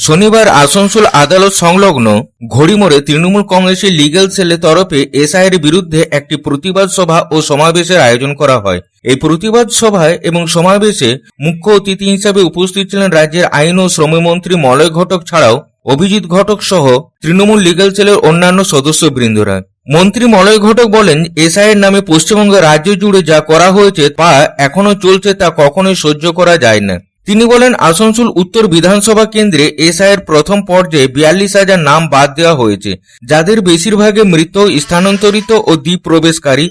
শনিবার আসানসোল আদালত সংলগ্ন ঘড়িমোড়ে তৃণমূল কংগ্রেসের লিগ্যাল সেলের তরফে এসআইয়ের বিরুদ্ধে একটি প্রতিবাদ সভা ও সমাবেশের আয়োজন করা হয়। এই প্রতিবাদ সভায় এবং সমাবেশে মুখ্য অতিথি হিসাবে উপস্থিত ছিলেন রাজ্যের আইন ও শ্রমমন্ত্রী মলয় ঘটক ছাড়াও অভিজিৎ ঘটক সহ তৃণমূল লিগ্যাল সেলের অন্যান্য সদস্যবৃন্দরা। মন্ত্রী মলয় ঘটক বলেন, এসআইয়ের নামে পশ্চিমবঙ্গের রাজ্য জুড়ে যা করা হয়েছে তা এখনো চলছে, তা কখনোই সহ্য করা যায় না। তিনি বলেন, আসানসোল উত্তর বিধানসভা কেন্দ্রে এসআইয়ের প্রথম পর্যায়ে 42,000 নাম বাদ দেওয়া হয়েছে, যাদের বেশিরভাগই মৃত, স্থানান্তরিত ও দ্বীপ প্রবেশকারী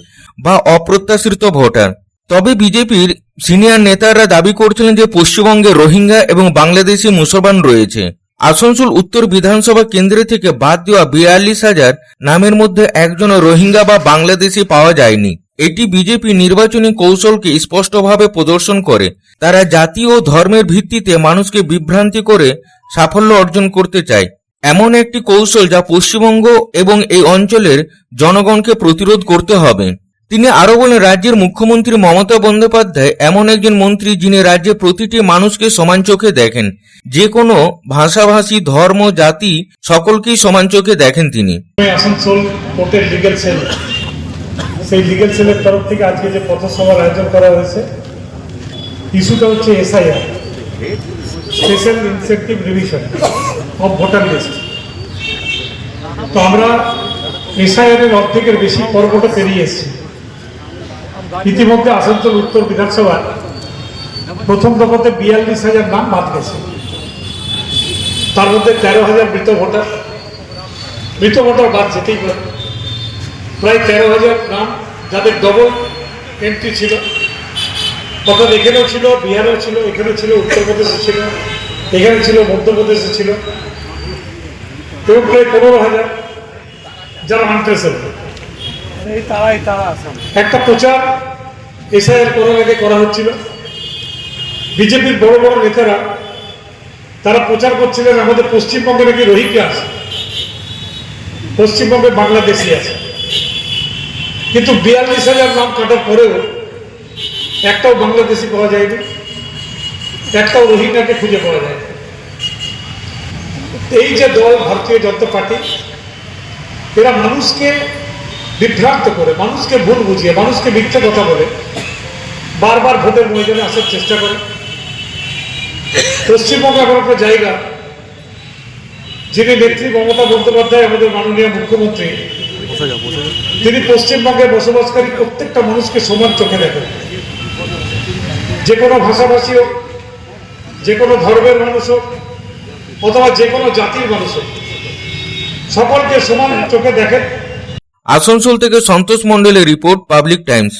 বা অপ্রত্যাশিত ভোটার। তবে বিজেপির সিনিয়র নেতারা দাবি করছিলেন যে পশ্চিমবঙ্গে রোহিঙ্গা এবং বাংলাদেশি মুসলমান রয়েছে। আসানসোল উত্তর বিধানসভা কেন্দ্র থেকে বাদ দেওয়া 42,000 নামের মধ্যে একজনও রোহিঙ্গা বা বাংলাদেশি পাওয়া যায়নি। এটি বিজেপি নির্বাচনী কৌশলকে স্পষ্টভাবে প্রদর্শন করে। তারা জাতি ও ধর্মের ভিত্তিতে মানুষকে বিভ্রান্তি করে সাফল্য অর্জন করতে চায়। এমন একটি কৌশল যা পশ্চিমবঙ্গ এবং এই অঞ্চলের জনগণকে প্রতিরোধ করতে হবে। তিনি আরো বলেন, রাজ্যের মুখ্যমন্ত্রী মমতা বন্দ্যোপাধ্যায় এমন একজন মন্ত্রী যিনি রাজ্যে প্রতিটি মানুষকে সমান চোখে দেখেন। যে কোনো ভাষাভাষী, ধর্ম, জাতি সকলকেই সমান চোখে দেখেন তিনি। আসানসোল কোর্টের লিগ্যাল সেল, সেই লিগ্যাল সেলের তরফ থেকে আজকে যে পথসভার আয়োজন করা হয়েছে, ইস্যুটা হচ্ছে SIR, special incentive revision of voter list. তো আমরা এসআইআর এর অর্ধেকের বেশি পর্বটা পেরিয়ে এসেছি। ইতিমধ্যে আসানসোল উত্তর বিধানসভার প্রথম দফাতে 42,000 নাম বাদ গেছে। তার মধ্যে 13,000 মৃত ভোটার বাদ যেতেই পারে। প্রায় 13,000 নাম যাদের ডবল এন্ট্রি ছিল, অর্থাৎ এখানেও ছিল, বিহারেও ছিল, এখানে ছিল, উত্তরপ্রদেশে ছিল, এখানে ছিল, মধ্যপ্রদেশে ছিল, এবং প্রায় 15,000 যারা আনট্রেসেবল। একটা প্রচার এসআইআর করার আগে করা হচ্ছিল। বিজেপির বড় বড় নেতারা তারা প্রচার করছিলেন আমাদের পশ্চিমবঙ্গে নাকি রোহিঙ্গা আছে, পশ্চিমবঙ্গে বাংলাদেশি আছে। কিন্তু 42,000 নাম কাটার পরেও একটাও বাংলাদেশি পাওয়া যায়নি, একটাও রোহিঙ্গাকে খুঁজে পাওয়া যায়নি। এই যে দল ভারতীয় জনতা পার্টি, এরা মানুষকে বিভ্রান্ত করে, মানুষকে ভুল বুঝিয়ে, মানুষকে মিথ্যে কথা বলে বারবার ভোটের ময়দানে আসার চেষ্টা করে। পশ্চিমবঙ্গে এমন একটা জায়গা, যিনি নেত্রী মমতা বন্দ্যোপাধ্যায়, আমাদের মাননীয় মুখ্যমন্ত্রী, তিনি পশ্চিমবঙ্গে বসবাসকারী প্রত্যেকটা মানুষকে সমান চোখে দেখেন। যে কোনো ভাষাভাষী হোক, যে কোনো ধর্মের মানুষ হোক, অথবা যে কোনো জাতির মানুষ হোক, সকলকে সমান চোখে দেখেন। আসানসোল থেকে সন্তোষ মণ্ডলের রিপোর্ট, পাবলিক টাইমস।